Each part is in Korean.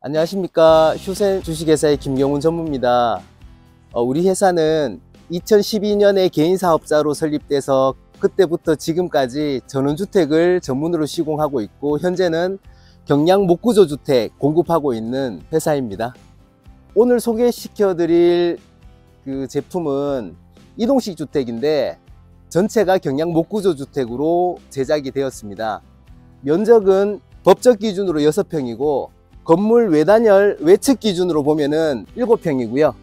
안녕하십니까. 휴센 주식회사의 김경훈 전무입니다. 우리 회사는 2012년에 개인사업자로 설립돼서 그때부터 지금까지 전원주택을 전문으로 시공하고 있고, 현재는 경량 목구조주택 공급하고 있는 회사입니다. 오늘 소개시켜 드릴 그 제품은 이동식 주택인데 전체가 경량 목구조주택으로 제작이 되었습니다. 면적은 법적 기준으로 6평이고 건물 외단열 외측 기준으로 보면은 7평이고요.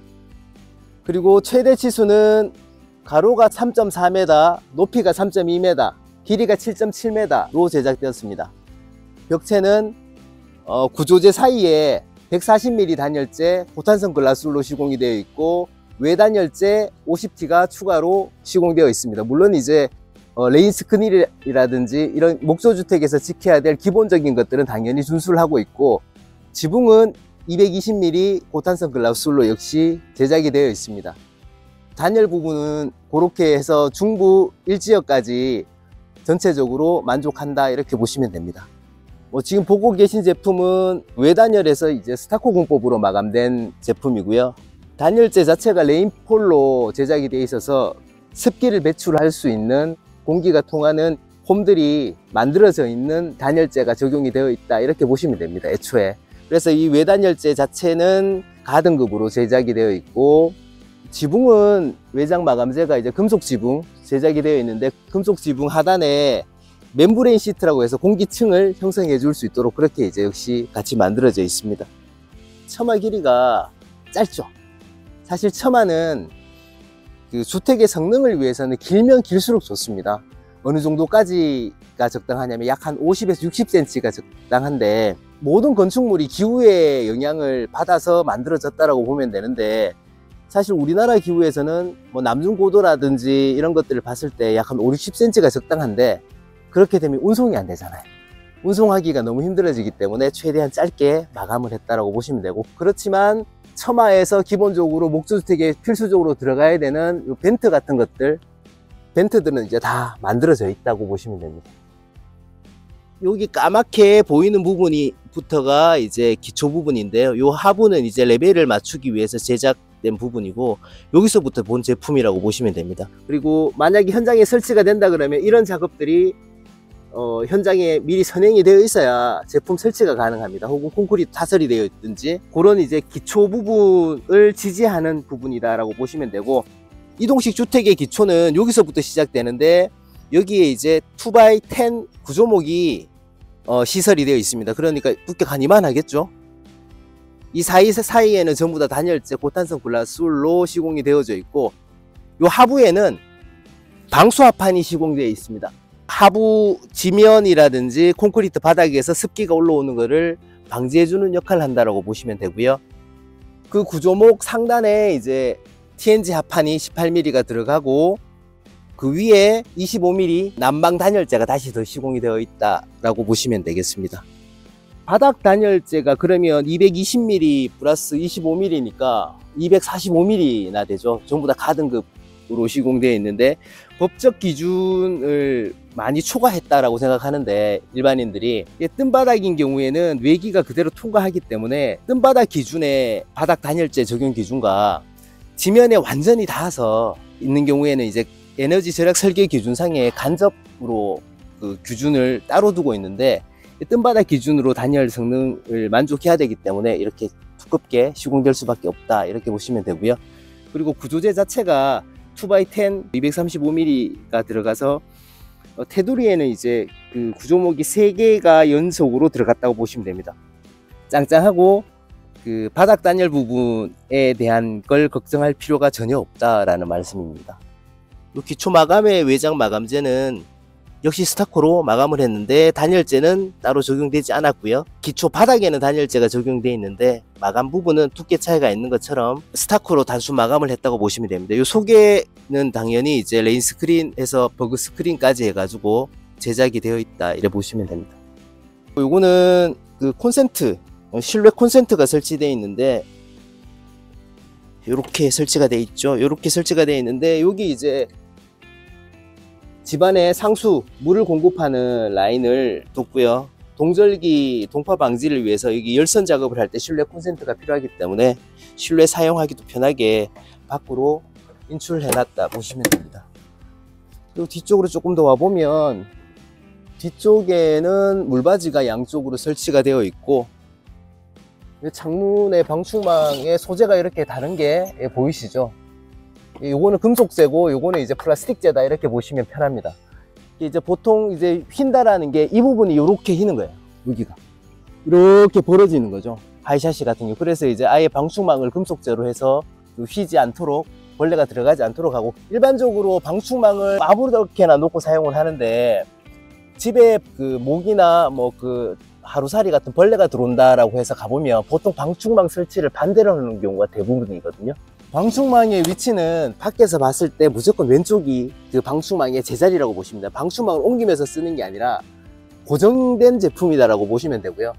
그리고 최대 치수는 가로가 3.4m, 높이가 3.2m, 길이가 7.7m로 제작되었습니다. 벽체는 구조재 사이에 140mm 단열재 고탄성 글라스로 시공이 되어 있고, 외단열재 50T가 추가로 시공되어 있습니다. 물론 이제 레인 스크린이라든지 이런 목조주택에서 지켜야 될 기본적인 것들은 당연히 준수를 하고 있고, 지붕은 220mm 고탄성 글라스로 역시 제작이 되어 있습니다. 단열 부분은 그렇게 해서 중부 1지역까지 전체적으로 만족한다, 이렇게 보시면 됩니다. 지금 보고 계신 제품은 외단열에서 이제 스타코 공법으로 마감된 제품이고요. 단열재 자체가 레인폴로 제작이 되어 있어서 습기를 배출할 수 있는, 공기가 통하는 홈들이 만들어져 있는 단열재가 적용이 되어 있다, 이렇게 보시면 됩니다. 애초에. 그래서 이 외단열재 자체는 가등급으로 제작이 되어 있고, 지붕은 외장 마감재가 이제 금속 지붕 제작이 되어 있는데, 금속 지붕 하단에 멤브레인 시트라고 해서 공기층을 형성해 줄 수 있도록 그렇게 이제 역시 같이 만들어져 있습니다. 처마 길이가 짧죠. 사실 처마는 그 주택의 성능을 위해서는 길면 길수록 좋습니다. 어느 정도까지가 적당하냐면 약 한 50에서 60cm가 적당한데, 모든 건축물이 기후의 영향을 받아서 만들어졌다라고 보면 되는데, 사실 우리나라 기후에서는 뭐 남중고도라든지 이런 것들을 봤을 때 약 한 5, 60cm가 적당한데, 그렇게 되면 운송이 안 되잖아요. 운송하기가 너무 힘들어지기 때문에 최대한 짧게 마감을 했다라고 보시면 되고, 그렇지만 처마에서 기본적으로 목조주택에 필수적으로 들어가야 되는 요 벤트 같은 것들, 벤트들은 이제 다 만들어져 있다고 보시면 됩니다. 여기 까맣게 보이는 부분부터가 이제 기초 부분인데요. 요 하부는 이제 레벨을 맞추기 위해서 제작된 부분이고, 여기서부터 본 제품이라고 보시면 됩니다. 그리고 만약에 현장에 설치가 된다 그러면 이런 작업들이 현장에 미리 선행이 되어 있어야 제품 설치가 가능합니다. 혹은 콘크리트 타설이 되어 있든지, 그런 이제 기초 부분을 지지하는 부분이다라고 보시면 되고, 이동식 주택의 기초는 여기서부터 시작되는데, 여기에 이제 2x10 구조목이 시설이 되어 있습니다. 그러니까 두께가 한 이만하겠죠. 이 사이에는 전부 다 단열재 고탄성 글라스로 시공이 되어져 있고, 요 하부에는 방수합판이 시공되어 있습니다. 하부 지면이라든지 콘크리트 바닥에서 습기가 올라오는 것을 방지해주는 역할을 한다고 보시면 되고요. 그 구조목 상단에 이제 TNG 합판이 18mm가 들어가고, 그 위에 25mm 난방 단열재가 다시 더 시공이 되어 있다라고 보시면 되겠습니다. 바닥 단열재가 그러면 220mm 플러스 25mm니까 245mm나 되죠. 전부 다 가등급으로 시공되어 있는데, 법적 기준을 많이 초과했다라고 생각하는데, 일반인들이 뜬바닥인 경우에는 외기가 그대로 통과하기 때문에 뜬바닥 기준의 바닥 단열재 적용 기준과 지면에 완전히 닿아서 있는 경우에는 이제 에너지 절약 설계 기준상의 간접으로 그 규준을 따로 두고 있는데, 뜬바닥 기준으로 단열 성능을 만족해야 되기 때문에 이렇게 두껍게 시공될 수밖에 없다, 이렇게 보시면 되고요. 그리고 구조재 자체가 2x10 235mm가 들어가서 테두리에는 이제 그 구조목이 3개가 연속으로 들어갔다고 보시면 됩니다. 짱짱하고 그 바닥 단열 부분에 대한 걸 걱정할 필요가 전혀 없다라는 말씀입니다. 기초 마감의 외장 마감재는 역시 스타코로 마감을 했는데, 단열재는 따로 적용되지 않았고요. 기초 바닥에는 단열재가 적용되어 있는데 마감 부분은 두께 차이가 있는 것처럼 스타코로 단순 마감을 했다고 보시면 됩니다. 이 속에는 당연히 이제 레인 스크린에서 버그 스크린까지 해가지고 제작이 되어 있다, 이래 보시면 됩니다. 요거는 그 콘센트, 실외 콘센트가 설치되어 있는데, 이렇게 설치가 되어 있죠. 이렇게 설치가 되어 있는데, 여기 이제 집안에 상수, 물을 공급하는 라인을 뒀고요. 동절기 동파 방지를 위해서 여기 열선 작업을 할 때 실내 콘센트가 필요하기 때문에 실내 사용하기도 편하게 밖으로 인출해 놨다 보시면 됩니다. 그리고 뒤쪽으로 조금 더 와보면 뒤쪽에는 물바지가 양쪽으로 설치가 되어 있고, 창문의 방충망의 소재가 이렇게 다른 게 보이시죠? 요거는 금속재고 요거는 이제 플라스틱재다, 이렇게 보시면 편합니다. 이제 보통 이제 휜다라는 게 이 부분이 이렇게 휘는 거예요. 여기가 이렇게 벌어지는 거죠, 하이샤시 같은 경우. 그래서 이제 아예 방충망을 금속재로 해서 휘지 않도록, 벌레가 들어가지 않도록 하고, 일반적으로 방충망을 아무렇게나 놓고 사용을 하는데, 집에 그 모기나 뭐 그 하루살이 같은 벌레가 들어온다라고 해서 가보면 보통 방충망 설치를 반대로 하는 경우가 대부분이거든요. 방충망의 위치는 밖에서 봤을 때 무조건 왼쪽이 그 방충망의 제자리라고 보시면 돼요. 방충망을 옮기면서 쓰는 게 아니라 고정된 제품이다라고 보시면 되고요.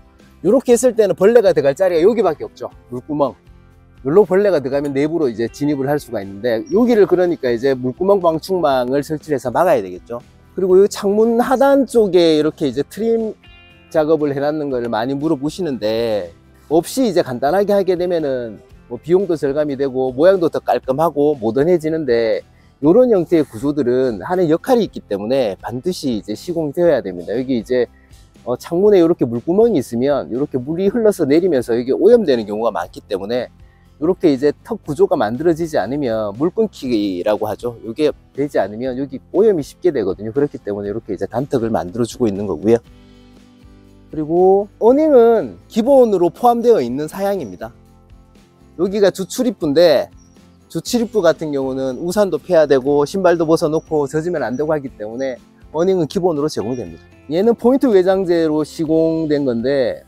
이렇게 했을 때는 벌레가 들어갈 자리가 여기밖에 없죠. 물구멍. 여기로 벌레가 들어가면 내부로 이제 진입을 할 수가 있는데, 여기를 그러니까 이제 물구멍 방충망을 설치해서 막아야 되겠죠. 그리고 이 창문 하단 쪽에 이렇게 이제 트림 작업을 해놨는 걸 많이 물어보시는데, 없이 이제 간단하게 하게 되면은 뭐 비용도 절감이 되고 모양도 더 깔끔하고 모던해지는데, 이런 형태의 구조들은 하는 역할이 있기 때문에 반드시 이제 시공이 되어야 됩니다. 여기 이제 창문에 이렇게 물구멍이 있으면 이렇게 물이 흘러서 내리면서 이게 오염되는 경우가 많기 때문에, 이렇게 이제 턱 구조가 만들어지지 않으면, 물 끊기라고 하죠. 이게 되지 않으면 여기 오염이 쉽게 되거든요. 그렇기 때문에 이렇게 이제 단턱을 만들어 주고 있는 거고요. 그리고 어닝은 기본으로 포함되어 있는 사양입니다. 여기가 주출입부인데, 주출입부 같은 경우는 우산도 펴야 되고 신발도 벗어놓고 젖으면 안 되고 하기 때문에 어닝은 기본으로 제공됩니다. 얘는 포인트 외장재로 시공된 건데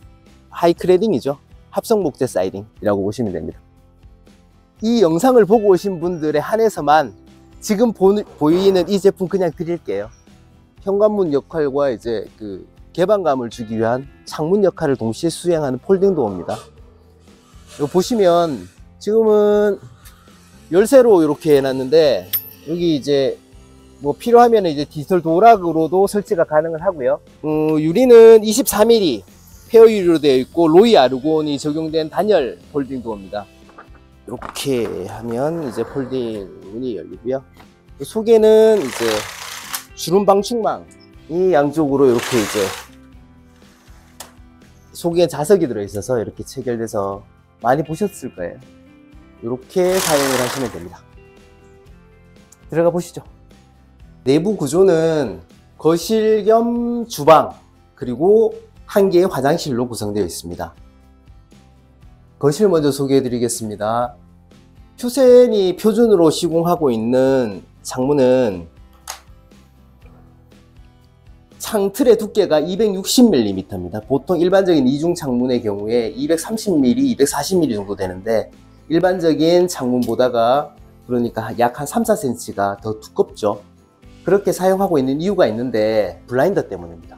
하이크레딩이죠. 합성 목재 사이딩이라고 보시면 됩니다. 이 영상을 보고 오신 분들에 한해서만 지금 보이는 이 제품 그냥 드릴게요. 현관문 역할과 이제 그 개방감을 주기 위한 창문 역할을 동시에 수행하는 폴딩 도어입니다. 이거 보시면 지금은 열쇠로 이렇게 해놨는데, 여기 이제 뭐 필요하면 이제 디지털 도어락으로도 설치가 가능을 하고요. 유리는 24mm 페어 유리로 되어 있고 로이 아르곤이 적용된 단열 폴딩 도어입니다. 이렇게 하면 이제 폴딩 문이 열리고요. 속에는 이제 주름 방충망이 양쪽으로 이렇게 이제 속에 자석이 들어있어서 이렇게 체결돼서 많이 보셨을 거예요. 이렇게 사용을 하시면 됩니다. 들어가 보시죠. 내부 구조는 거실 겸 주방, 그리고 한 개의 화장실로 구성되어 있습니다. 거실 먼저 소개해 드리겠습니다. 퓨센이 표준으로 시공하고 있는 창문은 창틀의 두께가 260mm입니다. 보통 일반적인 이중 창문의 경우에 230mm, 240mm 정도 되는데, 일반적인 창문보다가 그러니까 약 한 3, 4cm가 더 두껍죠. 그렇게 사용하고 있는 이유가 있는데, 블라인더 때문입니다.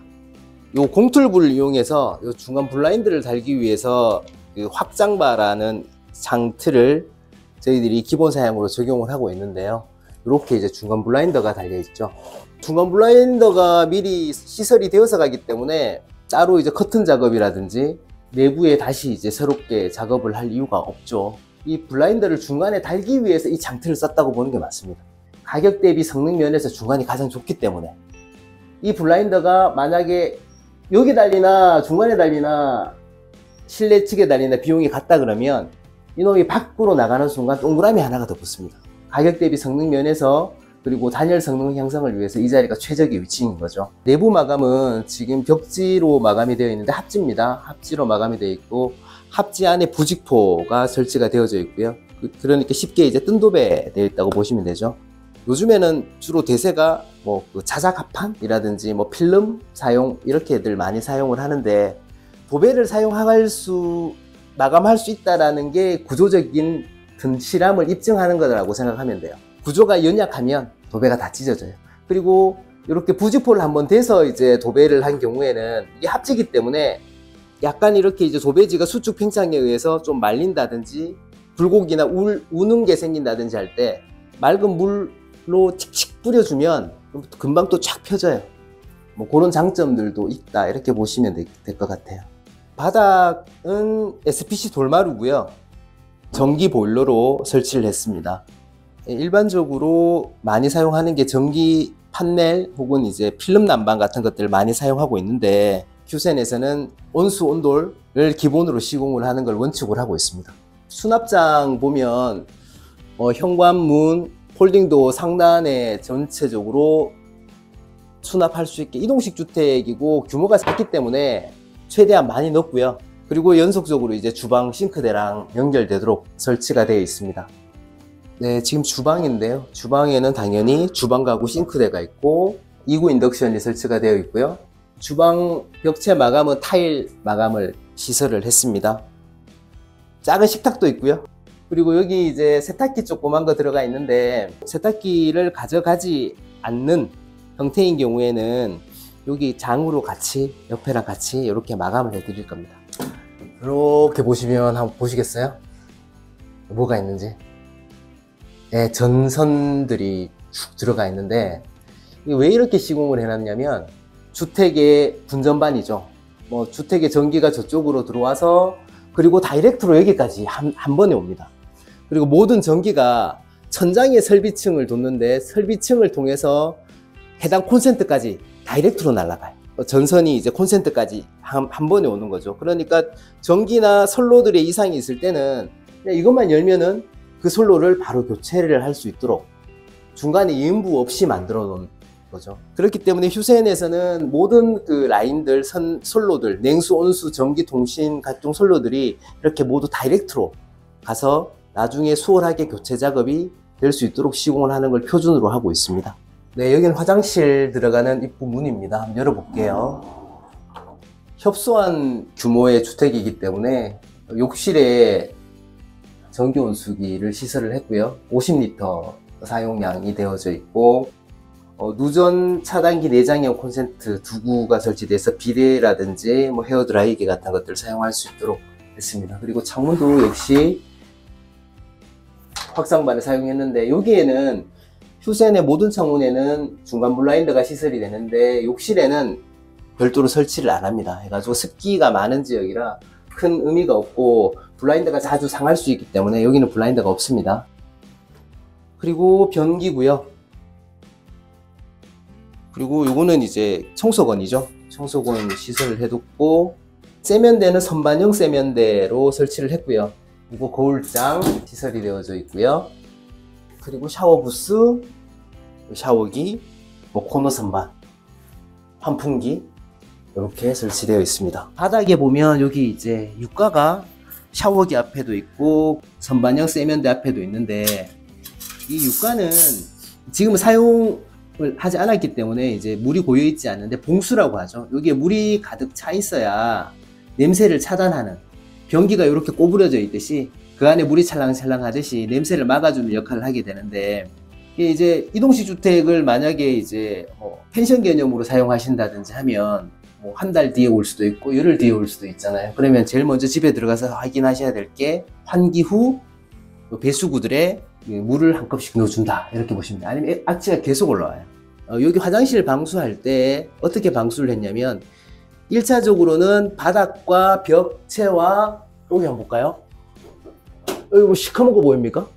요 공툴부를 이용해서 요 중간 블라인드를 달기 위해서 그 확장바라는 창틀을 저희들이 기본 사양으로 적용을 하고 있는데요. 이렇게 이제 중간 블라인더가 달려 있죠. 중간 블라인더가 미리 시설이 되어서 가기 때문에 따로 이제 커튼 작업이라든지 내부에 다시 이제 새롭게 작업을 할 이유가 없죠. 이 블라인더를 중간에 달기 위해서 이 창틀을 썼다고 보는 게 맞습니다. 가격 대비 성능 면에서 중간이 가장 좋기 때문에. 이 블라인더가 만약에 여기 달리나 중간에 달리나 실내 측에 달리나 비용이 같다 그러면 이놈이 밖으로 나가는 순간 동그라미 하나가 더 붙습니다. 가격 대비 성능 면에서, 그리고 단열 성능 향상을 위해서 이 자리가 최적의 위치인 거죠. 내부 마감은 지금 벽지로 마감이 되어 있는데 합지입니다. 합지로 마감이 되어 있고, 합지 안에 부직포가 설치가 되어져 있고요. 그러니까 쉽게 이제 뜬도배 되어 있다고 보시면 되죠. 요즘에는 주로 대세가 뭐 그 자작합판이라든지 뭐 필름 사용, 이렇게들 많이 사용을 하는데, 도배를 마감할 수 있다라는 게 구조적인 튼실함을 입증하는 거라고 생각하면 돼요. 구조가 연약하면 도배가 다 찢어져요. 그리고 이렇게 부직포를 한번 대서 이제 도배를 한 경우에는 이게 합지기 때문에 약간 이렇게 이제 도배지가 수축 팽창에 의해서 좀 말린다든지 굴곡이나 우는 게 생긴다든지 할 때 맑은 물로 칙칙 뿌려주면 금방 또 쫙 펴져요. 뭐 그런 장점들도 있다 이렇게 보시면 될 것 같아요. 바닥은 SPC 돌마루고요. 전기 보일러로 설치를 했습니다. 일반적으로 많이 사용하는 게 전기 판넬 혹은 이제 필름 난방 같은 것들을 많이 사용하고 있는데, 큐센에서는 온수 온돌을 기본으로 시공을 하는 걸 원칙으로 하고 있습니다. 수납장 보면 현관문, 폴딩도 상단에 전체적으로 수납할 수 있게, 이동식 주택이고 규모가 작기 때문에 최대한 많이 넣고요. 그리고 연속적으로 이제 주방 싱크대랑 연결되도록 설치가 되어 있습니다. 네, 지금 주방인데요. 주방에는 당연히 주방 가구 싱크대가 있고 2구 인덕션이 설치가 되어 있고요. 주방 벽체 마감은 타일 마감을 시설을 했습니다. 작은 식탁도 있고요. 그리고 여기 이제 세탁기 조그만 거 들어가 있는데, 세탁기를 가져가지 않는 형태인 경우에는 여기 장으로 같이, 옆에랑 같이 이렇게 마감을 해 드릴 겁니다. 이렇게 보시면 한번 보시겠어요? 뭐가 있는지. 네, 전선들이 쭉 들어가 있는데, 왜 이렇게 시공을 해놨냐면 주택의 분전반이죠. 뭐 주택의 전기가 저쪽으로 들어와서, 그리고 다이렉트로 여기까지 한 번에 옵니다. 그리고 모든 전기가 천장의 설비층을 돋는데, 설비층을 통해서 해당 콘센트까지 다이렉트로 날아가요. 전선이 이제 콘센트까지 한 번에 오는 거죠. 그러니까 전기나 선로들의 이상이 있을 때는 그냥 이것만 열면은 그 선로를 바로 교체를 할 수 있도록 중간에 이음부 없이 만들어 놓은 거죠. 그렇기 때문에 휴센에서는 모든 그 라인들, 선로들, 냉수, 온수, 전기, 통신 각종 선로들이 이렇게 모두 다이렉트로 가서 나중에 수월하게 교체 작업이 될 수 있도록 시공을 하는 걸 표준으로 하고 있습니다. 네, 여기는 화장실 들어가는 입구 문입니다. 한번 열어볼게요. 협소한 규모의 주택이기 때문에 욕실에 전기 온수기를 시설을 했고요. 50리터 사용량이 되어져 있고, 누전 차단기 내장형 콘센트 2구가 설치돼서 비데라든지 뭐 헤어드라이기 같은 것들을 사용할 수 있도록 했습니다. 그리고 창문도 역시 확상반을 사용했는데, 여기에는 휴센의 모든 창문에는 중간 블라인드가 시설이 되는데 욕실에는 별도로 설치를 안 합니다. 해가지고 습기가 많은 지역이라 큰 의미가 없고 블라인드가 자주 상할 수 있기 때문에 여기는 블라인드가 없습니다. 그리고 변기고요. 그리고 요거는 이제 청소건이죠. 청소건 시설을 해뒀고, 세면대는 선반형 세면대로 설치를 했고요. 그리고 거울장 시설이 되어져 있고요. 그리고 샤워 부스, 샤워기, 뭐 코너 선반, 환풍기 이렇게 설치되어 있습니다. 바닥에 보면 여기 이제 유가가 샤워기 앞에도 있고 선반형 세면대 앞에도 있는데, 이 유가는 지금 사용을 하지 않았기 때문에 이제 물이 고여 있지 않는데 봉수라고 하죠. 여기에 물이 가득 차 있어야 냄새를 차단하는, 변기가 이렇게 꼬부려져 있듯이 그 안에 물이 찰랑찰랑 하듯이 냄새를 막아주는 역할을 하게 되는데, 이게 이제 이동식 주택을 만약에 이제 펜션 개념으로 사용하신다든지 하면 뭐 한 달 뒤에 올 수도 있고 열흘 뒤에 올 수도 있잖아요. 그러면 제일 먼저 집에 들어가서 확인하셔야 될 게 환기 후 배수구들에 물을 한 컵씩 넣어준다 이렇게 보시면 돼요. 아니면 악취가 계속 올라와요. 여기 화장실 방수할 때 어떻게 방수를 했냐면, 1차적으로는 바닥과 벽체와, 여기 한번 볼까요? 여기 뭐 시커먼 거 보입니까?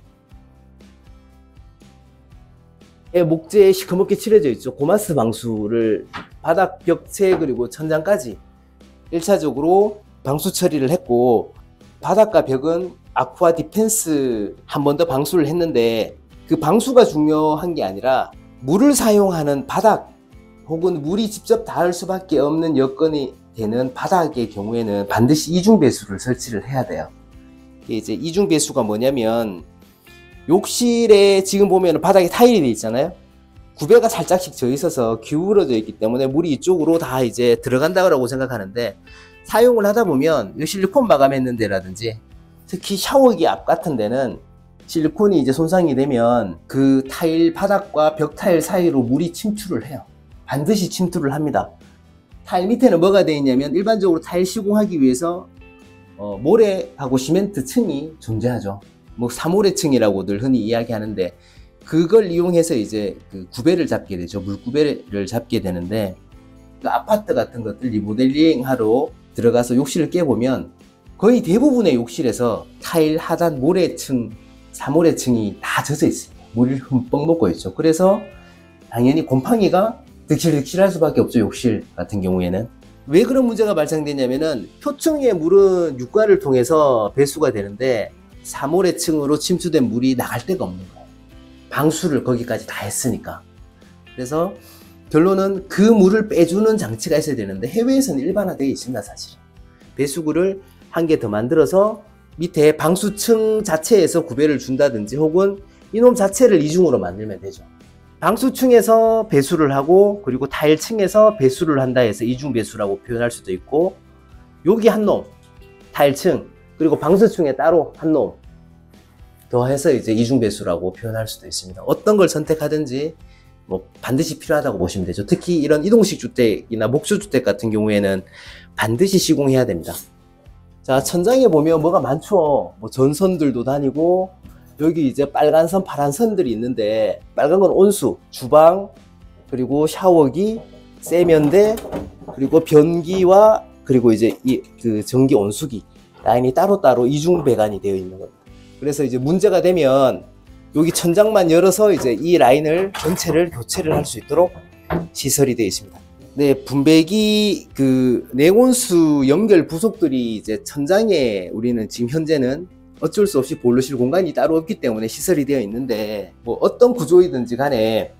예, 목재에 시커멓게 칠해져 있죠. 고마스 방수를 바닥, 벽체 그리고 천장까지 1차적으로 방수 처리를 했고, 바닥과 벽은 아쿠아 디펜스 한 번 더 방수를 했는데, 그 방수가 중요한 게 아니라 물을 사용하는 바닥 혹은 물이 직접 닿을 수밖에 없는 여건이 되는 바닥의 경우에는 반드시 이중 배수를 설치를 해야 돼요. 이제 이중 배수가 뭐냐면, 욕실에 지금 보면 바닥에 타일이 돼 있잖아요. 구배가 살짝씩 져 있어서 기울어져 있기 때문에 물이 이쪽으로 다 이제 들어간다고 생각하는데, 사용을 하다 보면 이 실리콘 마감했는 데라든지 특히 샤워기 앞 같은 데는 실리콘이 이제 손상이 되면 그 타일 바닥과 벽 타일 사이로 물이 침투를 해요. 반드시 침투를 합니다. 타일 밑에는 뭐가 되어 있냐면, 일반적으로 타일 시공하기 위해서 모래하고 시멘트 층이 존재하죠. 뭐 사모래층이라고들 흔히 이야기하는데, 그걸 이용해서 이제 그 구배를 잡게 되죠. 물구배를 잡게 되는데, 그 아파트 같은 것들 리모델링 하러 들어가서 욕실을 깨보면 거의 대부분의 욕실에서 타일 하단 모래층, 사모래층이 다 젖어 있습니다. 물을 흠뻑 먹고 있죠. 그래서 당연히 곰팡이가 득실득실할 수밖에 없죠. 욕실 같은 경우에는. 왜 그런 문제가 발생되냐면은 표층의 물은 육관을 통해서 배수가 되는데 사모래층으로 침투된 물이 나갈 데가 없는 거예요. 방수를 거기까지 다 했으니까. 그래서 결론은 그 물을 빼주는 장치가 있어야 되는데 해외에서는 일반화되어 있습니다. 사실은. 배수구를 한 개 더 만들어서 밑에 방수층 자체에서 구배를 준다든지 혹은 이놈 자체를 이중으로 만들면 되죠. 방수층에서 배수를 하고 그리고 타일층에서 배수를 한다 해서 이중 배수라고 표현할 수도 있고, 여기 한 놈 타일층 그리고 방수층에 따로 한 놈 더 해서 이제 이중 배수라고 표현할 수도 있습니다. 어떤 걸 선택하든지 뭐 반드시 필요하다고 보시면 되죠. 특히 이런 이동식 주택이나 목조주택 같은 경우에는 반드시 시공해야 됩니다. 자, 천장에 보면 뭐가 많죠. 뭐 전선들도 다니고 여기 이제 빨간 선, 파란 선들이 있는데, 빨간 건 온수, 주방, 그리고 샤워기, 세면대, 그리고 변기와 그리고 이제 그 전기 온수기 라인이 따로따로 이중 배관이 되어 있는 겁니다. 그래서 이제 문제가 되면 여기 천장만 열어서 이제 이 라인을 전체를 교체를 할 수 있도록 시설이 되어 있습니다. 네, 분배기 그 냉온수 연결 부속들이 이제 천장에 우리는 지금 현재는 어쩔 수 없이 보일러실 공간이 따로 없기 때문에 시설이 되어 있는데, 뭐 어떤 구조이든지 간에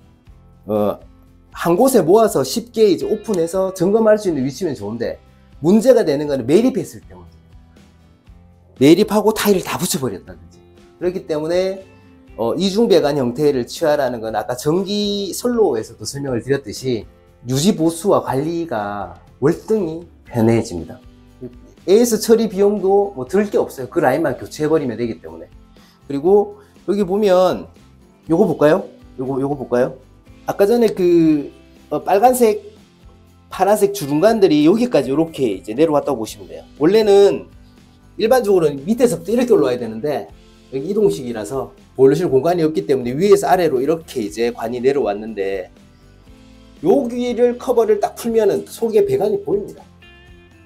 한 곳에 모아서 쉽게 이제 오픈해서 점검할 수 있는 위치면 좋은데, 문제가 되는 거는 매립했을 때문에 매립하고 타일을 다 붙여버렸다든지, 그렇기 때문에 이중 배관 형태를 취하라는 건 아까 전기 선로에서도 설명을 드렸듯이 유지 보수와 관리가 월등히 편해집니다. AS 처리 비용도 뭐 들 게 없어요. 그 라인만 교체해버리면 되기 때문에. 그리고 여기 보면 요거 볼까요? 요거 볼까요? 아까 전에 그 빨간색, 파란색 주름관들이 여기까지 이렇게 이제 내려왔다고 보시면 돼요. 원래는 일반적으로는 밑에서부터 이렇게 올라와야 되는데 여기 이동식이라서 보일러실 공간이 없기 때문에 위에서 아래로 이렇게 이제 관이 내려왔는데, 여기를 커버를 딱 풀면은 속에 배관이 보입니다.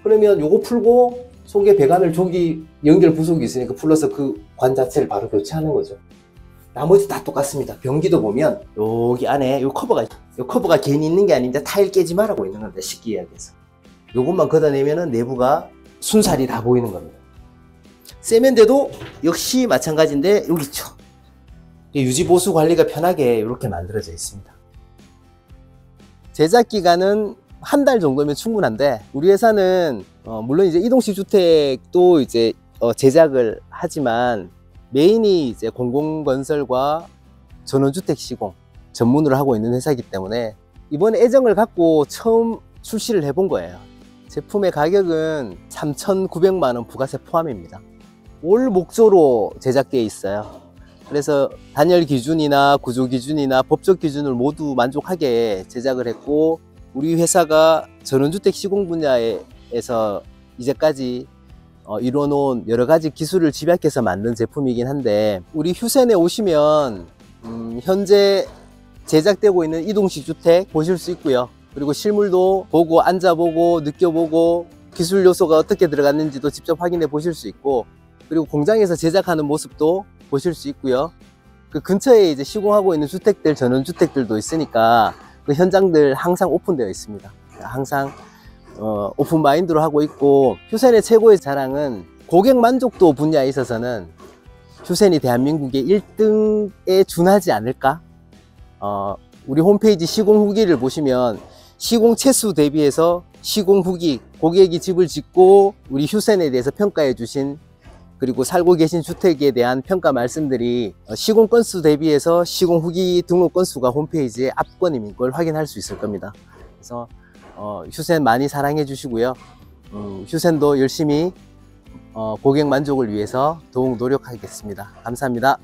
그러면 요거 풀고 속에 배관을 저기 연결 부속이 있으니까 풀러서 그 관 자체를 바로 교체하는 거죠. 나머지 다 똑같습니다. 변기도 보면 여기 안에 요 커버가 괜히 있는 게 아닌데 타일 깨지 말라고 있는 건데, 쉽게 이야기해서 요것만 걷어내면은 내부가 순살이 다 보이는 겁니다. 세면대도 역시 마찬가지인데 여기 있죠. 유지 보수 관리가 편하게 이렇게 만들어져 있습니다. 제작 기간은 한 달 정도면 충분한데, 우리 회사는 물론 이제 이동식 주택도 이제 제작을 하지만 메인이 이제 공공건설과 전원주택 시공 전문으로 하고 있는 회사이기 때문에 이번에 애정을 갖고 처음 출시를 해본 거예요. 제품의 가격은 3,900만 원 부가세 포함입니다. 올 목조로 제작되어 있어요. 그래서 단열 기준이나 구조 기준이나 법적 기준을 모두 만족하게 제작을 했고, 우리 회사가 전원주택 시공 분야에서 이제까지 이뤄놓은 여러 가지 기술을 집약해서 만든 제품이긴 한데, 우리 휴센에 오시면 현재 제작되고 있는 이동식 주택 보실 수 있고요. 그리고 실물도 보고 앉아보고 느껴보고 기술 요소가 어떻게 들어갔는지도 직접 확인해 보실 수 있고, 그리고 공장에서 제작하는 모습도 보실 수 있고요. 그 근처에 이제 시공하고 있는 주택들, 전원주택들도 있으니까 그 현장들 항상 오픈되어 있습니다. 항상 오픈 마인드로 하고 있고, 휴센의 최고의 자랑은 고객 만족도 분야에 있어서는 휴센이 대한민국의 1등에 준하지 않을까? 우리 홈페이지 시공 후기를 보시면 시공 채수 대비해서 시공 후기, 고객이 집을 짓고 우리 휴센에 대해서 평가해 주신, 그리고 살고 계신 주택에 대한 평가 말씀들이 시공 건수 대비해서 시공 후기 등록 건수가 홈페이지에 압권인 걸 확인할 수 있을 겁니다. 그래서 휴센 많이 사랑해 주시고요. 휴센도 열심히 고객 만족을 위해서 더욱 노력하겠습니다. 감사합니다.